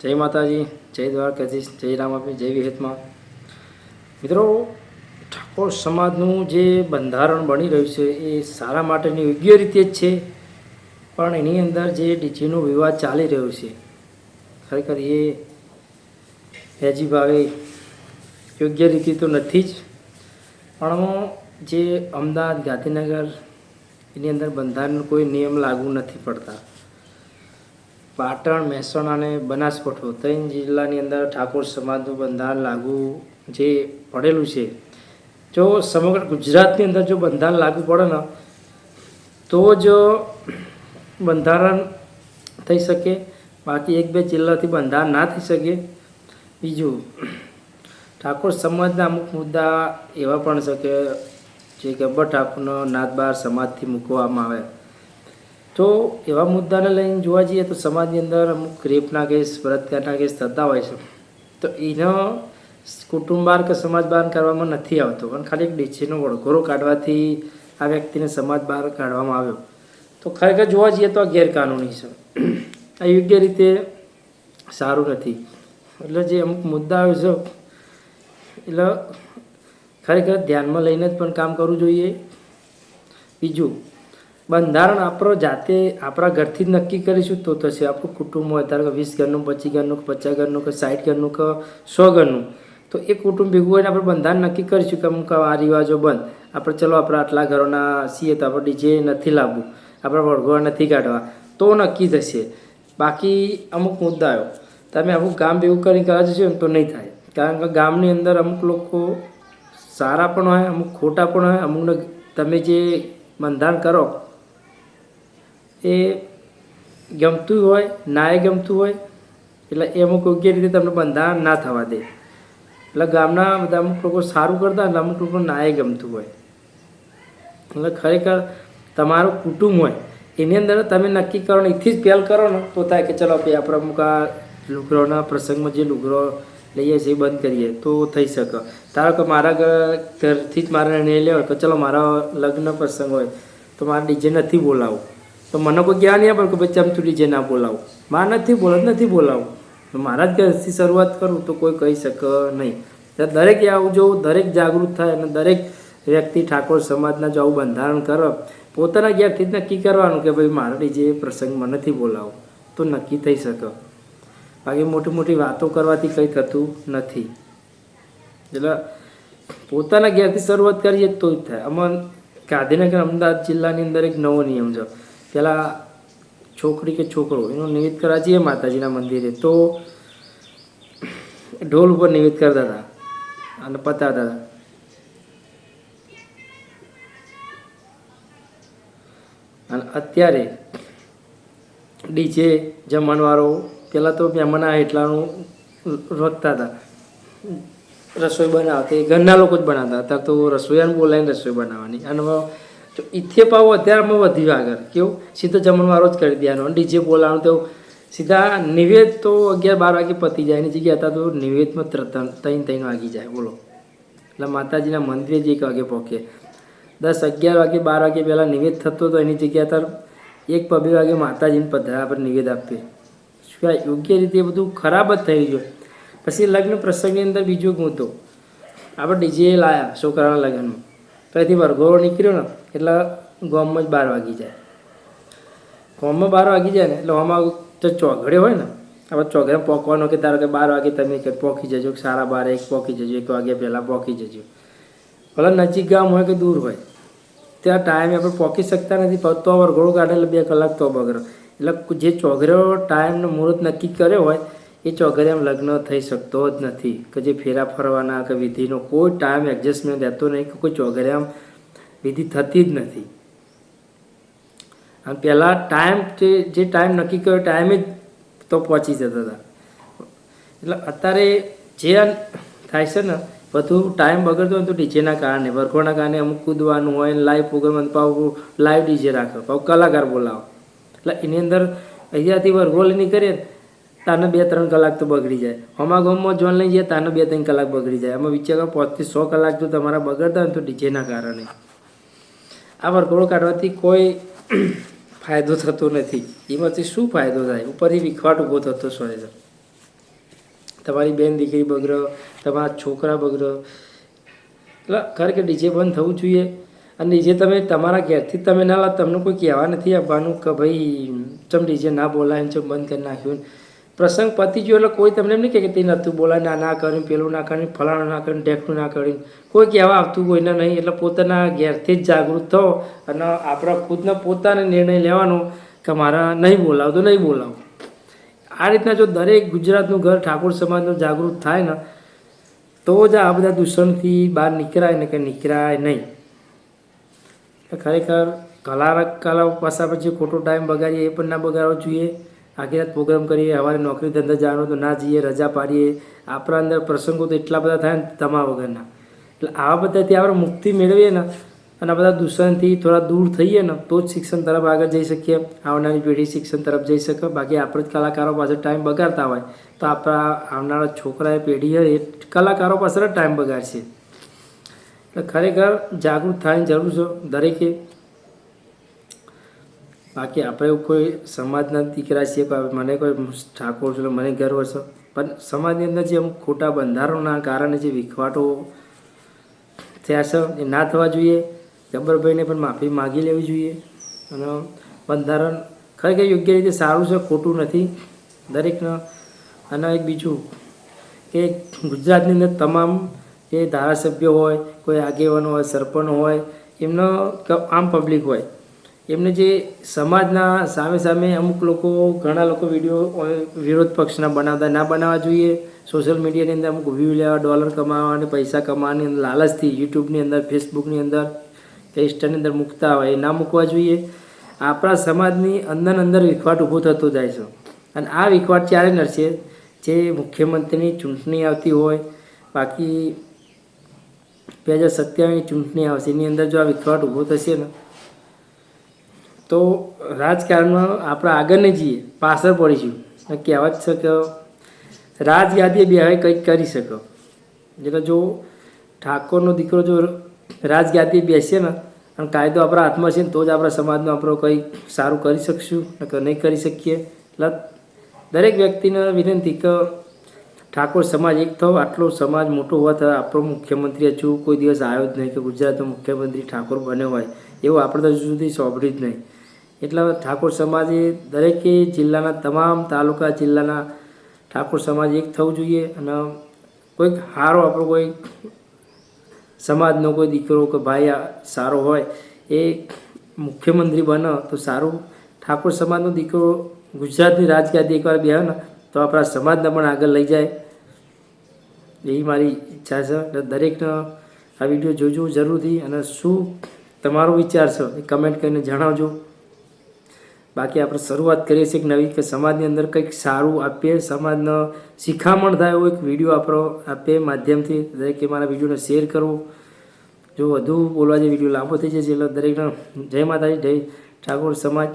જય માતાજી, જય દ્વારકાધીશ, જય રામાપીર, જય વિહતમાં. મિત્રો, ઠાકોર સમાજનું જે બંધારણ બની રહ્યું છે એ સારા માટેની યોગ્ય રીતે જ છે, પણ એની અંદર જે ડીજેનો વિવાદ ચાલી રહ્યો છે ખરેખર એ હેજી ભાવે યોગ્ય રીતે તો નથી જ. પણ જે અમદાવાદ, ગાંધીનગર એની અંદર બંધારણ કોઈ નિયમ લાગુ નથી પડતા. પાટણ, મહેસાણા અને બનાસકાંઠો ત્રણ જિલ્લાની અંદર ઠાકોર સમાજનું બંધારણ લાગુ જે પડેલું છે. જો સમગ્ર ગુજરાતની અંદર જો બંધારણ લાગુ પડે ને તો જ બંધારણ થઈ શકે, બાકી એક બે જિલ્લાથી બંધારણ ના થઈ શકે. બીજું, ઠાકોર સમાજના અમુક મુદ્દા એવા પણ છે કે જે ગબ્બર ઠાકોરનો નાતબાર સમાજથી મૂકવામાં આવે, તો એવા મુદ્દાને લઈને જોવા જઈએ તો સમાજની અંદર અમુક રેપના કેસ, બળાત્કારના કેસ થતા હોય છે. તો એનો કુટુંબ બહાર કે સમાજ બહાર કરવામાં નથી આવતો, પણ ખાલી એક ડીજેનો વળઘોરો કાઢવાથી આ વ્યક્તિને સમાજ બહાર કાઢવામાં આવ્યો, તો ખરેખર જોવા જઈએ તો આ ગેરકાનૂની છે. આ યોગ્ય રીતે સારું નથી. એટલે જે અમુક મુદ્દાઓ છે એટલે ખરેખર ધ્યાનમાં લઈને જ પણ કામ કરવું જોઈએ. બીજું, બંધારણ આપણો જાતે આપણા ઘરથી જ નક્કી કરીશું તો થશે. આપણું કુટુંબ હોય, ધારો કે 20 ઘરનું, 25 ઘરનું, 50 ઘરનું કે 60 ઘરનું કે 100 ઘરનું, તો એ કુટુંબ ભેગું હોય ને આપણે બંધારણ નક્કી કરીશું કે અમુક આ રિવાજો બંધ. આપણે ચલો આપણે આટલા ઘરોના છીએ તો આપણે ડીજે નથી લાવવું, આપણે વળઘોરા નથી કાઢવા, તો નક્કી થશે. બાકી અમુક મુદ્દાઓ તમે અમુક ગામ ભેગું કરીને કરવા જશો ને તો નહીં થાય. કારણ કે ગામની અંદર અમુક લોકો સારા પણ હોય, અમુક ખોટા પણ હોય. અમુકને તમે જે બંધારણ કરો એ ગમતું હોય, ના ગમતું હોય, એટલે એ અમુક યોગ્ય રીતે તમને બંધારણ ના થવા દે. એટલે ગામના બધા અમુક લોકો સારું કરતા હોય, અમુક લોકો ના ગમતું હોય. એટલે ખરેખર તમારું કુટુંબ હોય એની અંદર તમે નક્કી કરો ને એથી જ પહેલ કરો ને તો થાય કે ચલો આપણે અમુક આ લુગરોના પ્રસંગમાં જે લુગરો લઈએ છીએ એ બંધ કરીએ તો થઈ શકે. ધારો કે મારા ઘરથી જ મારે નિર્ણય લેવો કે ચલો મારા લગ્ન પ્રસંગ હોય તો મારે ડીજે નથી બોલાવું, તો મને કોઈ કહેવા નહીં પડે કે ભાઈ ચમ તું ડીજે ના બોલાવું. મારે નથી બોલાવું, મારા જ ઘરથી શરૂઆત કરું તો કોઈ કહી શકે નહીં. દરેક આવું જો દરેક જાગૃત થાય અને દરેક વ્યક્તિ ઠાકોર સમાજના જો આવું બંધારણ કરે, પોતાના ઘેરથી જ નક્કી કરવાનું કે ભાઈ મારા ડીજે પ્રસંગમાં નથી બોલાવું, તો નક્કી થઈ શકે. બાકી મોટી મોટી વાતો કરવાથી કંઈ થતું નથી. એટલે પોતાના ઘેરથી શરૂઆત કરીએ તો જ થાય. આમાં ગાંધીનગર, અમદાવાદ જિલ્લાની અંદર એક નવો નિયમ છે. પહેલાં છોકરી કે છોકરો એનો નિવેદ કરવા જઈએ માતાજીના મંદિરે તો ઢોલ ઉપર નિવેદ કરતા હતા અને પતાવતા હતા. અને અત્યારે ડીજે જમણવારો, પહેલાં તો મહેમાન એટલાનું રોકતા હતા, રસોઈ બનાવતા એ ઘરના લોકો જ બનાવતા. અત્યારે તો રસોઈયાને બોલાવીને રસોઈ બનાવવાની. અને જો ઇથે પાવો અત્યારમાં વધ્યું આગળ, કેવું સીધો જમણવારો જ કરી દેવાનો, ડીજે બોલાવવાનું તો સીધા નિવેદ તો 11-12 વાગે પતી જાય. એની જગ્યાએ હતા તો નિવેદમાં 3 વાગી જાય. બોલો, એટલે માતાજીના મંદિરે જ 1 વાગે પહોંચે. 10, 11 વાગે, 12 વાગે પહેલાં નિવેદ થતો હતો, એની જગ્યાએ અત્યારે 1-2 વાગે માતાજીને પધરા આપણે નિવેદ આપીએ. શું યોગ્ય રીતે એ બધું ખરાબ જ થઈ ગયું. પછી લગ્ન પ્રસંગની અંદર બીજો મુદ્દો, આપણે ડીજે લાવ્યા છોકરાના લગ્નમાં, તો એથી વરઘોડો નીકળ્યો ને એટલે ગામમાં જ 12 વાગી જાય. ગામમાં 12 વાગી જાય ને એટલે આમાં જો ચોઘડે હોય ને, આપણે ચોઘડે પહોંચવાનો કે ધારો કે 12 વાગે તમે પહોંચી જજો, 12:30 પહોંચી જજો, 1 વાગ્યા પહેલાં પહોંચી જજો. ભલે નજીક ગામ હોય કે દૂર હોય, ત્યાં ટાઈમે આપણે પહોંચી શકતા નથી. તો વરઘોડો કાઢે એટલે 2 કલાક તો બગડે. એટલે જે ચોઘરેનો ટાઈમનો મુહૂર્ત નક્કી કર્યો હોય એ ચોઘરે એમ લગ્ન થઈ શકતો જ નથી. કે જે ફેરા ફરવાના કે વિધિનો કોઈ ટાઈમ એડજસ્ટમેન્ટ રહેતો નહીં, કે કોઈ ચોઘરે આમ વિધિ થતી જ નથી. અને પહેલાં ટાઈમ જે ટાઈમ નક્કી કર્યો ટાઈમે જ તો પહોંચી જતા હતા. એટલે અત્યારે જે થાય છે ને બધું ટાઈમ બગડતો હોય તો ડીજેના કારણે, વરઘોડના કારણે અમુક કૂદવાનું હોય, લાઈવ પ્રોગ્રામ પાછું લાઈવ ડીજે રાખો, પાછું કલાકાર બોલાવો. એટલે એની અંદર અહીંયાથી વરઘોડની કરીએ તાને 2-3 કલાક તો બગડી જાય. હમા ગામમાં જોન લઈ જઈએ તાને 2-3 કલાક બગડી જાય. આમાં વિચાર 5 થી 100 કલાક જો તમારા બગડતા હોય તો ડીજેના કારણે. આ વરઘોડો કાઢવાથી કોઈ ફાયદો થતો નથી. એમાંથી શું ફાયદો થાય? ઉપરથી વિખવાટ ઊભો થતો હોય છે. તમારી બેન દીકરી બગડે, તમારા છોકરા બગડે. એટલે ખરેખર ડીજે બંધ થવું જોઈએ. અને ડીજે તમે તમારા ઘેરથી તમે ના લાવ, તમને કોઈ કહેવા નથી આવવાનું કે ભાઈ ચમ ડીજે ના બોલાય ચમ બંધ કરી નાખ્યું. પ્રસંગ પતી ગયો એટલે કોઈ તમને એમ નહીં કહે કે તે નહોતું બોલાય, ના કર્યું, પેલું ના કર્યું, ફલાણું ના કર્યું, ઢેકણું ના કર્યું. કોઈ કહેવા આવતું કોઈને નહીં. એટલે પોતાના ઘેરથી જ જાગૃત થો અને આપણા ખુદને પોતાને નિર્ણય લેવાનો કે મારા નહીં બોલાવ તો નહીં બોલાવ. આ રીતના જો દરેક ગુજરાતનું ઘર ઠાકોર સમાજનું જાગૃત થાય ને તો જ આ બધા દૂષણથી બહાર નીકળાય ને કે નીકળાય નહીં. ખરેખર કલા પાસા પછી ખોટો ટાઈમ બગાડીએ એ પણ ના બગાડવો જોઈએ. આખી રાત પ્રોગ્રામ કરીએ, સવારે નોકરી ધંધા જવાનું તો ના જઈએ, રજા પાડીએ. આપણા અંદર પ્રસંગો તો એટલા બધા થાય ને તમારા વગરના. એટલે આવા બધાથી આપણે મુક્તિ મેળવીએ ને અને આ બધા દૂષણથી થોડા દૂર થઈએ ને તો જ શિક્ષણ તરફ આગળ જઈ શકીએ. આવનારી પેઢી શિક્ષણ તરફ જઈ શકે. બાકી આપણે જ કલાકારો પાછળ ટાઈમ બગાડતા હોય તો આપણા આવનારા છોકરા પેઢી હોય એ કલાકારો પાછળ ટાઈમ બગાડશે. એટલે ખરેખર જાગૃત થવાની જરૂર છે દરેકે. બાકી આપણે કોઈ સમાજના દીકરા છીએ, મને કોઈ ઠાકોર છે મને ગર્વ છે, પણ સમાજની અંદર જે અમુક ખોટા બંધારણોના કારણે જે વિખવાટો થયા છે એ ના થવા જોઈએ. ગબ્બરભાઈને પણ માફી માગી લેવી જોઈએ. અને બંધારણ ખરેખર યોગ્ય રીતે સારું છે, ખોટું નથી દરેકને. અને એક બીજું કે ગુજરાતની અંદર તમામ જે ધારાસભ્યો હોય, કોઈ આગેવાનો હોય, સરપંચ હોય, એમનો આમ પબ્લિક હોય, એમને જે સમાજના સામે અમુક લોકો ઘણા લોકો વિડીયો વિરોધ પક્ષના બનાવતા ના બનાવવા જોઈએ. સોશિયલ મીડિયાની અંદર અમુક વ્યૂ લેવા, ડોલર કમાવા અને પૈસા કમાવાની લાલચથી યુટ્યુબની અંદર, ફેસબુકની અંદર કે ઇન્સ્ટાની અંદર મૂકતા હોય એ ના મૂકવા જોઈએ. આપણા સમાજની અંદર વિખવાટ ઊભો થતો જાય છે. અને આ વિખવાટ ક્યારે નડશે? જે મુખ્યમંત્રીની ચૂંટણી આવતી હોય, બાકી 2027ની ચૂંટણી આવશે એની અંદર જો આ વિખવાટ ઊભો થશે ને તો રાજકારણમાં આપણે આગળ નહીં જઈએ, પાછળ પડીશું. કહેવત છે કે રાજગાદીએ બેહાય કંઈક કરી શકો. એટલે જો ઠાકોરનો દીકરો જો રાજગાદીએ બેસીએ ને અને કાયદો આપણા હાથમાં છે ને તો જ આપણા સમાજનું આપણે કંઈક સારું કરી શકશું, કે નહીં કરી શકીએ. એટલે દરેક વ્યક્તિને વિનંતી કે ઠાકોર સમાજ એક થવો. આટલો સમાજ મોટો હોવા છતાં આપણો મુખ્યમંત્રી હજુ કોઈ દિવસ આવ્યો જ નહીં કે ગુજરાતનો મુખ્યમંત્રી ઠાકોર બન્યો હોય એવું આપણે તો હજુ સુધી સાંભળ્યું જ નહીં. એટલે ઠાકોર સમાજે દરેકે જિલ્લાના તમામ તાલુકા જિલ્લાના ઠાકોર સમાજ એક થવું જોઈએ. અને કોઈક સારો આપણો કોઈ સમાજનો કોઈ દીકરો કે ભાઈ સારો હોય એ મુખ્યમંત્રી બને તો સારું. ઠાકોર સમાજનો દીકરો ગુજરાતની રાજગાદી એકવાર બેહે ને તો આપણા સમાજને પણ આગળ લઈ જાય એવી મારી ઈચ્છા છે. એટલે દરેકને આ વિડીયો જોજો જરૂરથી. અને શું તમારો વિચાર છે એ કમેન્ટ કરીને જણાવજો. બાકી આપણે શરૂઆત કરીએ છીએ એક નવી કે સમાજની અંદર કંઈક સારું આપીએ, સમાજને શિખામણ થાય એવો એક વિડીયો આપણો આપીએ માધ્યમથી. દરેકે મારા વિડીયોને શેર કરવો. જો વધુ બોલવા જે વિડીયો લાંબો થઈ જશે એટલે દરેકને જય માતાજી, જય ઠાકોર સમાજ.